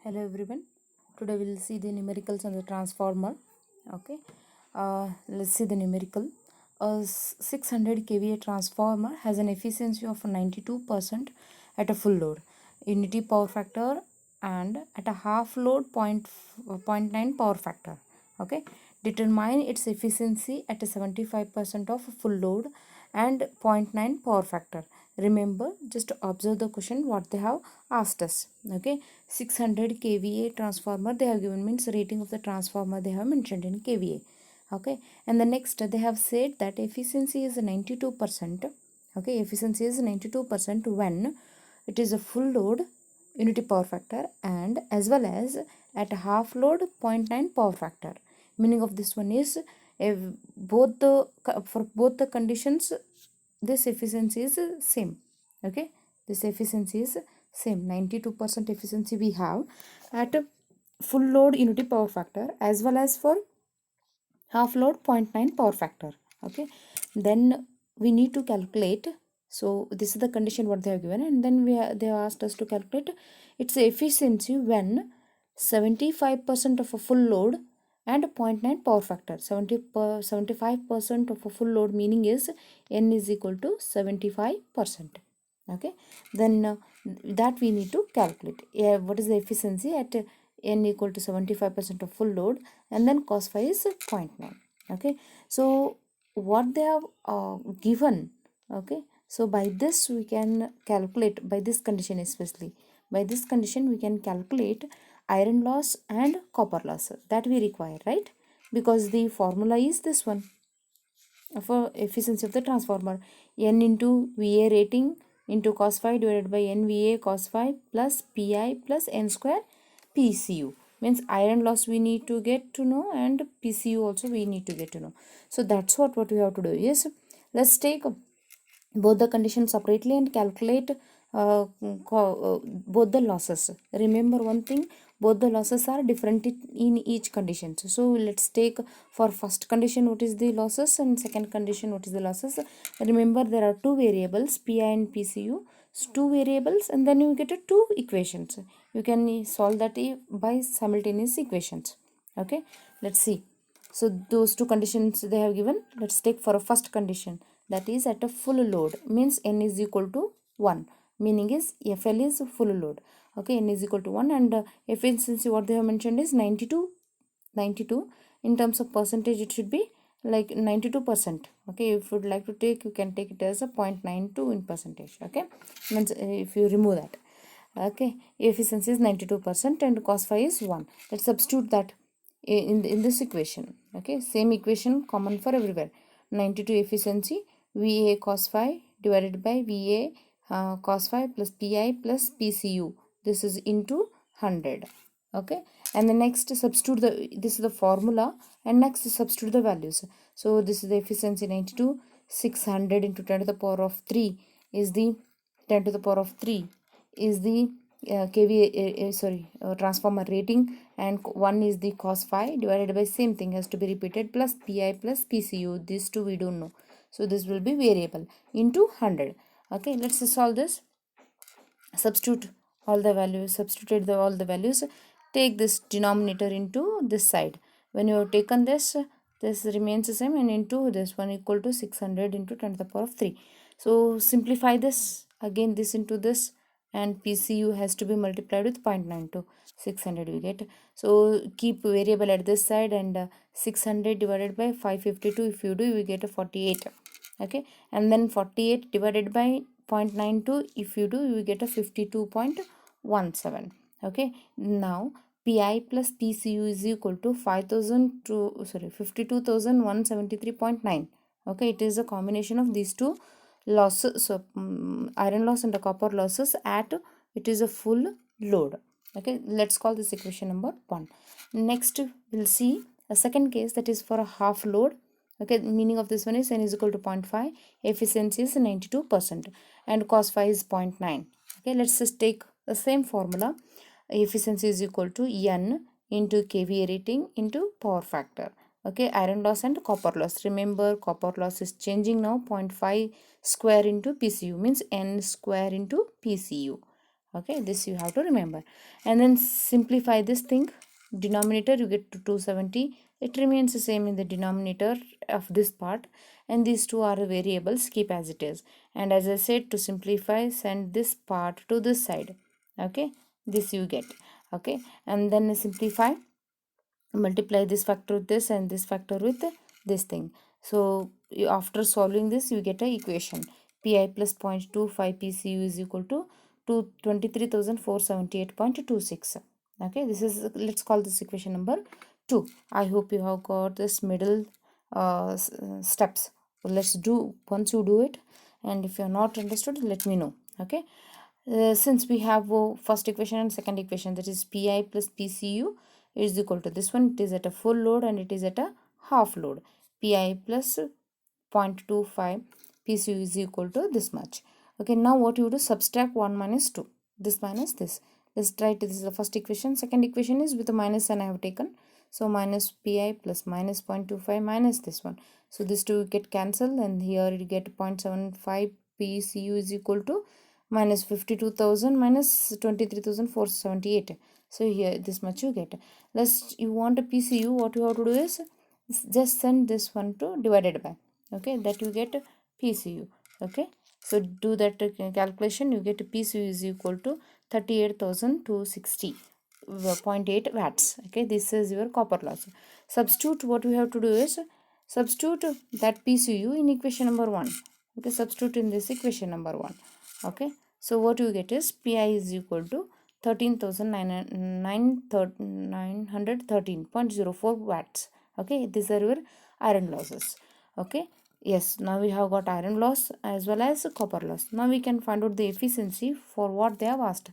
Hello everyone. Today we'll see the numericals on the transformer. Okay. Let's see the numerical. A 600 kVA transformer has an efficiency of 92% at a full load, unity power factor, and at a half load point 0.9 power factor. Okay. Determine its efficiency at a 75% of full load and 0.9 power factor. Remember, just observe the question what they have asked us. Okay. 600 kVA transformer they have given, means rating of the transformer they have mentioned in kVA. Okay, and the next they have said that efficiency is 92%. Okay, efficiency is 92% when it is a full load unity power factor and as well as at half load 0.9 power factor. Meaning of this one is, if for both the conditions this efficiency is same. Okay, this efficiency is same. 92% efficiency we have at full load unity power factor as well as for half load 0.9 power factor. Okay, then we need to calculate. So this is the condition what they have given, and then they have asked us to calculate its efficiency when 75% of a full load and 0.9 power factor. 75% of a full load meaning is n is equal to 75%. Okay, then that we need to calculate. What is the efficiency at n equal to 75% of full load, and then cos phi is 0.9. Okay, so what they have given. Okay, so by this we can calculate, by this condition especially, by this condition we can calculate iron loss and copper loss that we require, right? Because the formula is this one for efficiency of the transformer: n into VA rating into cos phi divided by NVA cos phi plus PI plus n square PCU. Means iron loss we need to get to know, and PCU also we need to get to know. So that's what we have to do is, let's take both the conditions separately and calculate both the losses. Remember one thing, both the losses are different in each condition. So let's take for first condition what is the losses, and second condition what is the losses. Remember there are two variables PI and PCU, two variables, and then you get two equations. You can solve that by simultaneous equations. Okay, let's see. So those two conditions they have given. Let's take for a first condition, that is at a full load, means n is equal to 1, meaning is FL is full load. Okay, n is equal to 1, and efficiency what they have mentioned is 92. In terms of percentage it should be like 92%. Okay, if you would like to take, you can take it as a 0.92 in percentage. Okay, means if you remove that. Okay, efficiency is 92% and cos phi is 1. Let's substitute that in this equation. Okay, same equation common for everywhere. 92 efficiency, VA cos phi divided by VA cos phi plus PI plus PCU. This is into 100. Okay, and the next substitute this is the formula, and next substitute the values. So this is the efficiency 92, 600 into 10 to the power of 3 is the 10 to the power of 3 is the transformer rating, and 1 is the cos phi divided by same thing has to be repeated plus PI plus PCU. These two we don't know, so this will be variable into 100. Okay, let's solve this. Substitute all the values, substitute all the values. Take this denominator into this side. When you have taken this remains the same, and into this one equal to 600 into 10 to the power of 3. So simplify this again, this into this, and PCU has to be multiplied with 0.92. 600 we get. So keep variable at this side, and 600 divided by 552 if you do, you get a 48. Okay, and then 48 divided by 0.92 if you do, you get a 52.17. Okay, now PI plus PCU is equal to 52,173.9. Okay, it is a combination of these two losses. So iron loss and the copper losses at it is a full load. Okay, let's call this equation number 1. Next we'll see a second case, that is for a half load. Okay, meaning of this one is n is equal to 0.5, efficiency is 92% and cos phi is 0.9. Okay, let's just take the same formula. Efficiency is equal to n into kVA rating into power factor. Okay, iron loss and copper loss. Remember, copper loss is changing now. 0.5 square into PCU means n square into PCU. Okay, this you have to remember. And then simplify this thing. Denominator you get to 270. It remains the same in the denominator of this part, and these two are the variables, keep as it is. And as I said, to simplify, send this part to this side. Okay, this you get. Okay, and then simplify, multiply this factor with this and this factor with this thing. So after solving this, you get a equation. Pi plus 0.25 PCU is equal to 23,478.26. Okay, this is, let's call this equation number 2. I hope you have got this middle steps. Let's do, once you do it, and if you are not understood, let me know. Okay, since we have first equation and second equation, that is Pi plus PCU is equal to this one. It is at a full load and it is at a half load. Pi plus 0.25 PCU is equal to this much. Okay, now what you do, subtract 1 minus 2, this minus this. Let's try to, this is the first equation. Second equation is with a minus sign I have taken. So minus Pi plus minus 0.25 minus this one. So this two get cancelled, and here you get 0.75 PCU is equal to minus 52,000 minus 23,478. So here this much you get. Let's, you want a PCU, what you have to do is just send this one to divided by. Okay, that you get PCU. Okay, so do that calculation. You get PCU is equal to 38,260.8 watts. Okay, this is your copper loss. Substitute, what we have to do is substitute that PCU in equation number 1. Okay, substitute in this equation number 1. Okay, so what you get is Pi is equal to 13,913.04 watts. Okay, these are your iron losses. Okay, yes, now we have got iron loss as well as copper loss. Now we can find out the efficiency for what they have asked.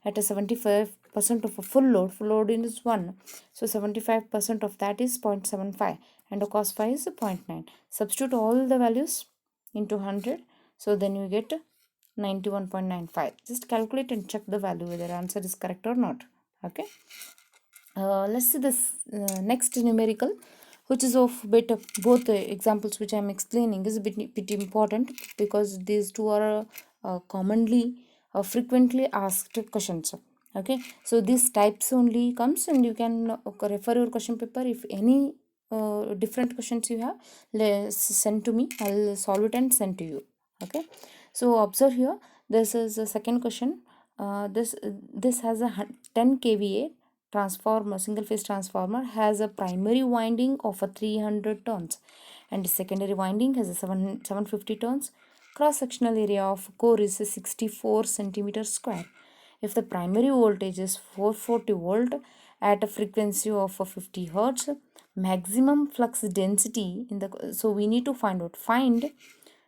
At a 75% of a full load is 1. So 75% of that is 0.75 and a cos phi is 0.9. Substitute all the values into 100. So then you get 91.95. Just calculate and check the value whether answer is correct or not. Okay. Let's see this next numerical, which is of bit of both the examples which I am explaining is a bit important, because these two are commonly frequently asked questions. Okay, so these types only comes, and you can refer your question paper. If any different questions you have, send to me. I'll solve it and send to you. Okay, so observe here, this is a second question. This has a 10 kVA transformer, single phase transformer, has a primary winding of a 300 turns and the secondary winding has a 750 turns. Cross sectional area of core is 64 centimeter square. If the primary voltage is 440 volt at a frequency of 50 hertz, maximum flux density in the, so we need to find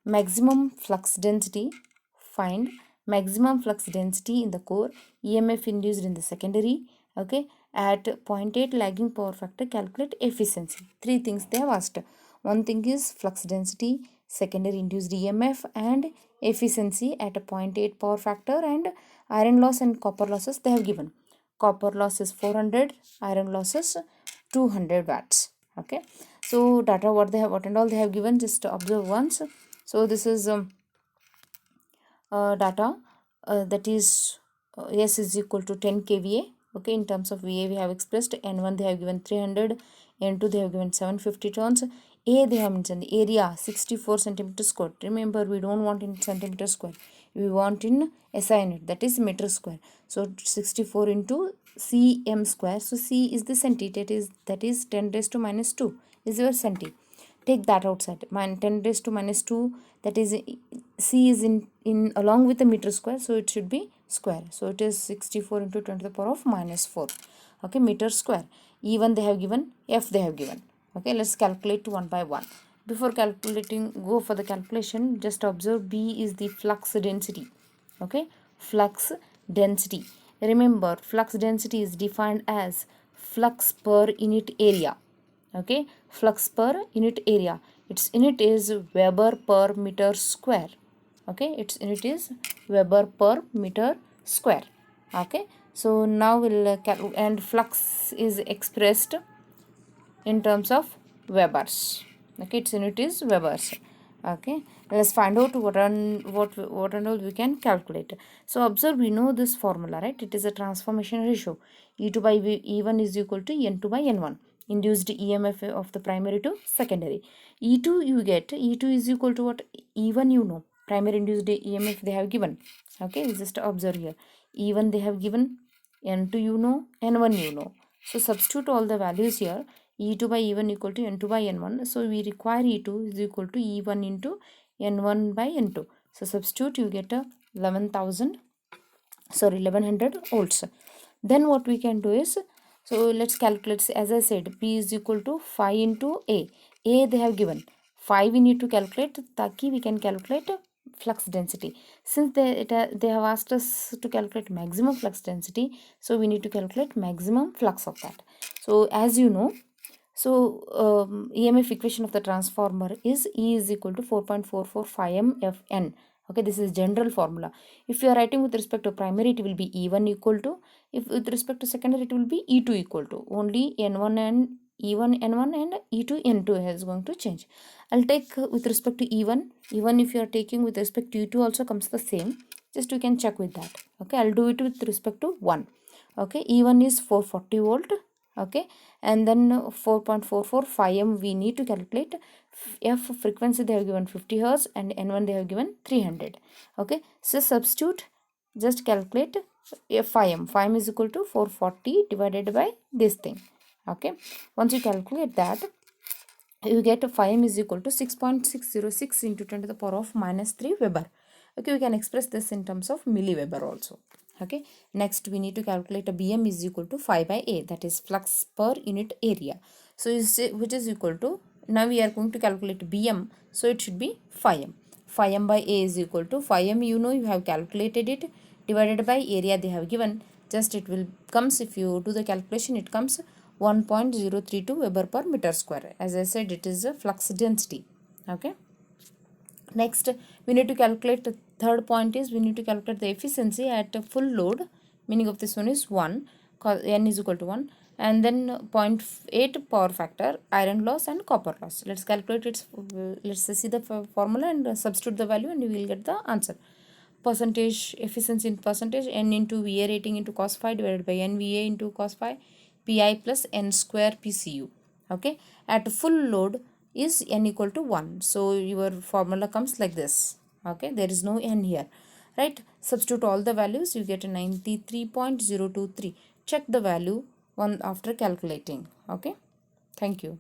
maximum flux density, find maximum flux density in the core, EMF induced in the secondary. Okay, at 0.8 lagging power factor, calculate efficiency. Three things they have asked. One thing is flux density, secondary induced EMF, and efficiency at a 0.8 power factor, and iron loss and copper losses they have given. Copper loss is 400, iron loss is 200 watts. Okay, so data what they have, what and all they have given, just observe once. So this is data that is S is equal to 10 kVA. Okay, in terms of VA we have expressed. N1 they have given 300, N2 they have given 750 turns. A they have mentioned the area 64 centimeter square. Remember, we don't want in centimeter square, we want in SI unit, that is meter square. So 64 into cm square. So C is the centi, that is 10 raised to minus 2 is your centi. Take that outside, 10 raised to minus 2, that is C is in along with the meter square, so it should be square. So it is 64 into 10 to the power of minus 4. Okay, meter square. E1 they have given, F they have given. Okay, let's calculate one by one. Before calculating, go for the calculation, just observe B is the flux density. Okay, flux density. Remember, flux density is defined as flux per unit area. Okay, flux per unit area, its unit is Weber per meter square. Okay, its unit is Weber per meter square. Okay, so now we'll and flux is expressed in terms of Webers. Okay, its unit is Webers. Okay, Let's find out what and all we can calculate. So observe, we know this formula, right? It is a transformation ratio. E2 by E1 is equal to N2 by N1. Induced EMF of the primary to secondary. E2 you get, E2 is equal to what? E1 you know. Primary induced EMF they have given. Okay, just observe here. E1 they have given, N2 you know, N1 you know. So substitute all the values here. E2 by E1 equal to N2 by N1. So we require E2 is equal to E1 into N1 by N2. So substitute, you get a 1100 volts. Then what we can do is, so let's calculate. As I said, P is equal to 5 into A they have given 5, we need to calculate taki we can calculate flux density. Since they have asked us to calculate maximum flux density, so we need to calculate maximum flux of that. So as you know, so EMF equation of the transformer is E is equal to 4.445 MFN. Okay, this is general formula. If you are writing with respect to primary, it will be E1 equal to, if with respect to secondary, it will be E2 equal to. Only N1 and E1 N1 and E2 N2 is going to change. I'll take with respect to E1. Even if you are taking with respect to E2 also comes the same. Just you can check with that. Okay, I'll do it with respect to 1. Okay, E1 is 440 volt. Okay, and then 4.445 m we need to calculate. F frequency they have given 50 hertz and N1 they have given 300. Okay, so substitute, just calculate F 5m. 5m is equal to 440 divided by this thing. Okay, once you calculate that, you get 5m is equal to 6.606 into 10 to the power of minus 3 Weber. Okay, we can express this in terms of milliweber also. Okay, next we need to calculate a Bm is equal to 5 by A, that is flux per unit area. So which is equal to, now we are going to calculate Bm, so it should be 5m. 5m by A is equal to 5m, you know, you have calculated it, divided by area they have given. Just it will comes, if you do the calculation, it comes 1.032 Weber per meter square. As I said, it is a flux density. Okay, next we need to calculate, the third point is we need to calculate the efficiency at a full load. Meaning of this one is 1, cause n is equal to 1, and then 0.8 power factor, iron loss and copper loss. Let's calculate its, let's see the formula and substitute the value and we will get the answer. Percentage efficiency in percentage, n into VA rating into cos phi divided by NVA into cos phi pi plus n square PCU. Okay, at full load is n equal to 1. So your formula comes like this. Okay, there is no n here, right? Substitute all the values, you get a 93.023. Check the value one after calculating. Okay, thank you.